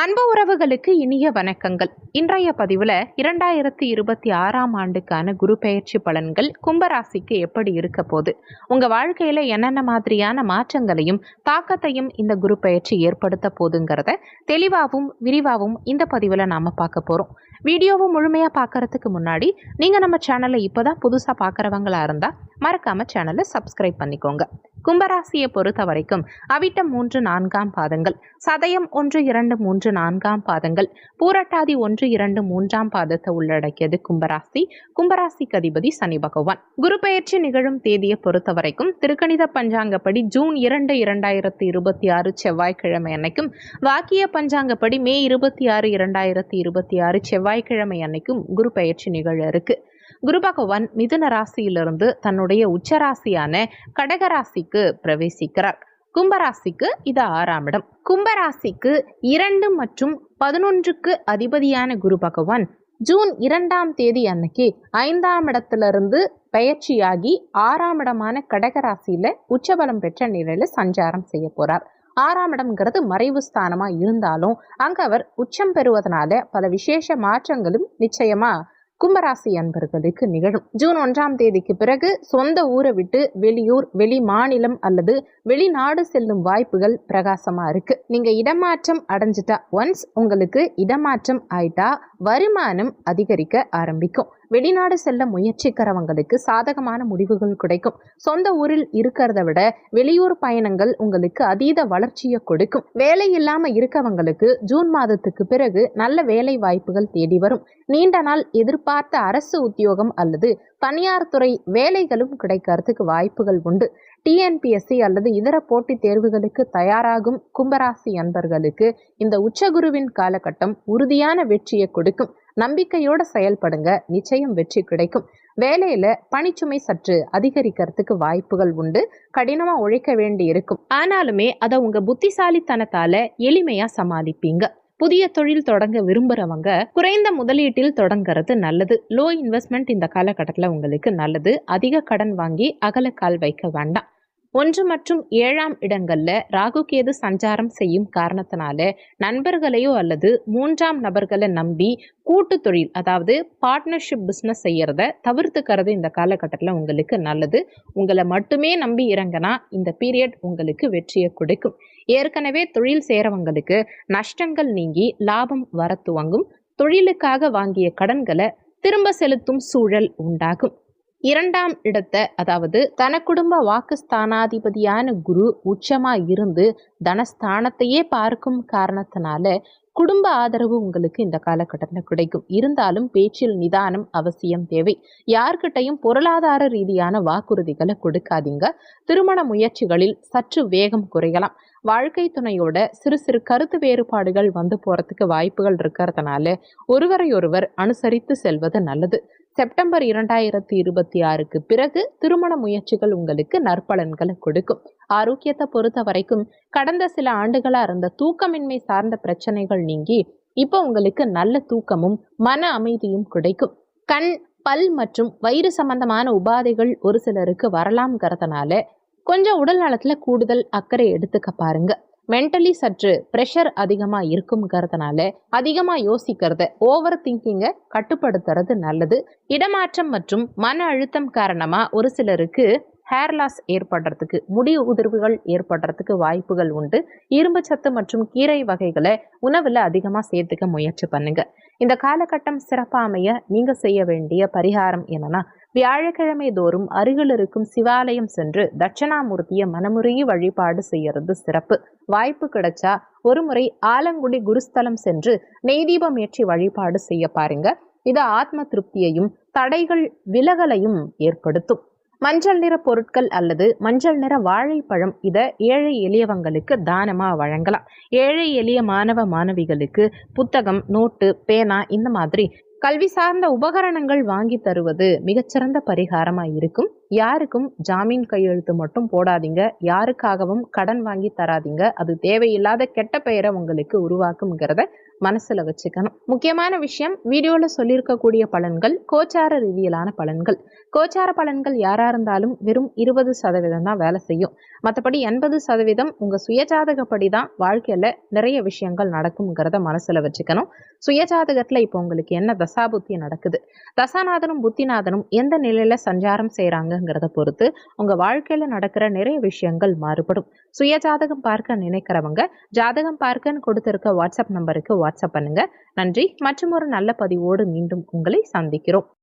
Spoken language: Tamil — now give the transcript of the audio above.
அன்பு உறவுகளுக்கு இனிய வணக்கங்கள். இன்றைய பதிவில் 2026ஆம் ஆண்டுக்கான குரு பெயர்ச்சி பலன்கள் கும்பராசிக்கு எப்படி இருக்க போகுது, உங்கள் வாழ்க்கையில் என்னென்ன மாதிரியான மாற்றங்களையும் தாக்கத்தையும் இந்த குரு பெயர்ச்சி ஏற்படுத்த போகுதுங்கிறத தெளிவாகவும் விரிவாகவும் இந்த பதிவில் நாம் பார்க்க போகிறோம். வீடியோவை முழுமையாக பார்க்கறதுக்கு முன்னாடி நீங்கள் நம்ம சேனலை இப்போ தான் புதுசாக பார்க்குறவங்களா இருந்தால் மறக்காமல் சேனலை சப்ஸ்கிரைப் பண்ணிக்கோங்க. கும்பராசியை பொறுத்த வரைக்கும் அவிட்டம் 3-4 பாதங்கள், சதயம் 1-2-3-4 பாதங்கள், பூரட்டாதி 1-2-3 பாதத்தை உள்ளடக்கியது கும்பராசி. கும்பராசிக்கு அதிபதி சனி பகவான். குரு பெயர்ச்சி நிகழும் தேதியை பொறுத்த வரைக்கும் திருக்கணித பஞ்சாங்கப்படி ஜூன் 2, 2026 செவ்வாய்க்கிழமை அன்னைக்கும், வாக்கிய பஞ்சாங்கப்படி மே 26, 2026 செவ்வாய்க்கிழமை அன்னைக்கும் குரு பெயர்ச்சி நிகழ இருக்கு. குரு பகவான் மிதுன ராசியிலிருந்து தன்னுடைய உச்சராசியான கடகராசிக்கு பிரவேசிக்கிறார். கும்பராசிக்கு இது 6ஆம் இடம். கும்பராசிக்கு 2 மற்றும் 11க்கு அதிபதியான குரு பகவான் ஜூன் 2ஆம் தேதி அன்னைக்கு 5ஆம் இடத்திலிருந்து பெயர்ச்சியாகி 6ஆம் இடமான கடகராசியில உச்சபலம் பெற்ற நிலையில சஞ்சாரம் செய்ய போறார். 6ஆம் இடம்ங்கிறது மறைவு ஸ்தானமா இருந்தாலும் அங்க அவர் உச்சம் பெறுவதனால பல விசேஷ மாற்றங்களும் நிச்சயமா கும்பராசி அன்பர்களுக்கு நிகழும். ஜூன் 1ஆம் தேதிக்கு பிறகு சொந்த ஊரை விட்டு வெளியூர், வெளி மாநிலம் அல்லது வெளிநாடு செல்லும் வாய்ப்புகள் பிரகாசமா இருக்கு. நீங்க இடமாற்றம் அடைஞ்சிட்டா, ஒன்ஸ் உங்களுக்கு இடமாற்றம் ஆயிட்டா வருமானம் அதிகரிக்க ஆரம்பிக்கும். வெளிநாடு செல்ல முயற்சிக்கிறவங்களுக்கு சாதகமான முடிவுகள் கிடைக்கும். சொந்த ஊரில் இருக்கிறத விட வெளியூர் பயணங்கள் உங்களுக்கு அதீத வளர்ச்சியை கொடுக்கும். வேலை இல்லாம இருக்கவங்களுக்கு ஜூன் மாதத்துக்கு பிறகு நல்ல வேலை வாய்ப்புகள் தேடி வரும். நீண்ட நாள் எதிர்பார்த்த அரசு உத்தியோகம் அல்லது தனியார் துறை வேலைகளும் கிடைக்கிறதுக்கு வாய்ப்புகள் உண்டு. டிஎன்பிஎஸ்சி அல்லது இதர போட்டித் தேர்வுகளுக்கு தயாராகும் கும்பராசி அன்பர்களுக்கு இந்த உச்சகுருவின் காலகட்டம் உறுதியான வெற்றியை கொடுக்கும். நம்பிக்கையோட செயல்படுங்க, நிச்சயம் வெற்றி கிடைக்கும். வேலையில பணிச்சுமை சற்று அதிகரிக்கிறதுக்கு வாய்ப்புகள் உண்டு. கடினமா உழைக்க வேண்டி இருக்கும். ஆனாலுமே அதை உங்க புத்திசாலித்தனத்தால எளிமையா சமாளிப்பீங்க. புதிய தொழில் தொடங்க விரும்புறவங்க குறைந்த முதலீட்டில் தொடங்கிறது நல்லது. லோ இன்வெஸ்ட்மெண்ட் இந்த காலகட்டத்தில் உங்களுக்கு நல்லது. அதிக கடன் வாங்கி அகலக்கால் வைக்க வேண்டாம். 1 மற்றும் 7ஆம் இடங்கள்ல ராகு கேது சஞ்சாரம் செய்யும் காரணத்தினால நண்பர்களையோ அல்லது 3ஆம் நபர்களை நம்பி கூட்டு தொழில், அதாவது பார்ட்னர்ஷிப் பிஸ்னஸ் செய்யறத தவிர்த்துக்கிறது இந்த காலகட்டத்தில் உங்களுக்கு நல்லது. உங்களை மட்டுமே நம்பி இறங்கினா இந்த பீரியட் உங்களுக்கு வெற்றியை கொடுக்கும். ஏற்கனவே தொழில் செய்கிறவங்களுக்கு நஷ்டங்கள் நீங்கி லாபம் வர துவங்கும். தொழிலுக்காக வாங்கிய கடன்களை திரும்ப செலுத்தும் சூழல் உண்டாகும். 2ஆம் இடத்தை, அதாவது தன குடும்ப வாக்குஸ்தானாதிபதியான குரு உச்சமா இருந்து தனஸ்தானத்தையே பார்க்கும் காரணத்தினால குடும்ப ஆதரவு உங்களுக்கு இந்த காலகட்டத்தில் கிடைக்கும். இருந்தாலும் பேச்சில் நிதானம் அவசியம் தேவை. யார்கிட்டையும் பொருளாதார ரீதியான வாக்குறுதிகளை கொடுக்காதீங்க. திருமண முயற்சிகளில் சற்று வேகம் குறையலாம். வாழ்க்கை துணையோட சிறு சிறு கருத்து வேறுபாடுகள் வந்து போறதுக்கு வாய்ப்புகள் இருக்கிறதுனால ஒருவரையொருவர் அனுசரித்து செல்வது நல்லது. செப்டம்பர் 2026க்கு பிறகு திருமண முயற்சிகள் உங்களுக்கு நற்பலன்களை கொடுக்கும். ஆரோக்கியத்தை பொறுத்த வரைக்கும் கடந்த சில ஆண்டுகளா இருந்த தூக்கமின்மை சார்ந்த பிரச்சனைகள் நீங்கி இப்போ உங்களுக்கு நல்ல தூக்கமும் மன அமைதியும் கிடைக்கும். கண், பல் மற்றும் வயிறு சம்பந்தமான உபாதைகள் ஒரு சிலருக்கு வரலாம்ங்கிறதுனால கொஞ்சம் உடல் நலத்துல கூடுதல் அக்கறை எடுத்துக்க பாருங்க. மென்டலி சற்று ப்ரெஷர் அதிகமா இருக்குங்கிறதுனால அதிகமா யோசிக்கிறத, ஓவர் திங்கிங்கை கட்டுப்படுத்துறது நல்லது. இடமாற்றம் மற்றும் மன அழுத்தம் காரணமா ஒரு சிலருக்கு ஹேர் லாஸ் ஏற்படுறதுக்கு, முடி உதிர்வுகள் ஏற்படுறதுக்கு வாய்ப்புகள் உண்டு. இரும்பு சத்து மற்றும் கீரை வகைகளை உணவுல அதிகமா சேர்த்துக்க முயற்சி பண்ணுங்க. இந்த காலகட்டம் சிறப்பா அமைய நீங்க செய்ய வேண்டிய பரிகாரம் என்னன்னா, வியாழக்கிழமை தோறும் அருகில் இருக்கும் சிவாலயம் சென்று தட்சணாமூர்த்தியை மனமுருகி வழிபாடு செய்யறது சிறப்பு. வாய்ப்பு கிடைச்சா ஒரு முறை ஆலங்குடி குருஸ்தலம் சென்று நெய்தீபம் ஏற்றி வழிபாடு செய்ய பாருங்க. இது ஆத்ம திருப்தியையும் தடைகள் விலகலையும் ஏற்படுத்தும். மஞ்சள் நிற பொருட்கள் அல்லது மஞ்சள் நிற வாழைப்பழம் இதை ஏழை எளியவங்களுக்கு தானமா வழங்கலாம். ஏழை எளிய மாணவ மாணவிகளுக்கு புத்தகம், நோட்டு, பேனா இந்த மாதிரி கல்வி சார்ந்த உபகரணங்கள் வாங்கி தருவது மிகச்சிறந்த பரிகாரமா இருக்கும். யாருக்கும் ஜாமீன் கையெழுத்து மட்டும் போடாதீங்க. யாருக்காகவும் கடன் வாங்கி தராதீங்க. அது தேவையில்லாத கெட்ட பெயரை உங்களுக்கு உருவாக்கும்ங்கிறத மனசுல வச்சுக்கணும். முக்கியமான விஷயம், வீடியோல சொல்லியிருக்கக்கூடிய பலன்கள் கோச்சார ரீதியிலான பலன்கள். கோச்சார பலன்கள் யாரா இருந்தாலும் வெறும் 20% தான் வேலை செய்யும். மற்றபடி 80% உங்க சுயஜாதகப்படி தான் வாழ்க்கையில நிறைய விஷயங்கள் நடக்கும்ங்கிறத மனசுல வச்சுக்கணும். சுயஜாதகத்துல இப்போ உங்களுக்கு என்ன தசாபுத்தி நடக்குது, தசாநாதனும் புத்திநாதனும் எந்த நிலையில சஞ்சாரம் செய்றாங்கங்கிறத பொறுத்து உங்க வாழ்க்கையில நடக்கிற நிறைய விஷயங்கள் மாறுபடும். சுயஜாதகம் பார்க்க நினைக்கிறவங்க ஜாதகம் பார்க்கன்னு கொடுத்திருக்க வாட்ஸ்அப் நம்பருக்கு வாட்ஸ்அப் பண்ணுங்க. நன்றி. மற்றும் ஒரு நல்ல பதிவோடு மீண்டும் உங்களை சந்திக்கிறோம்.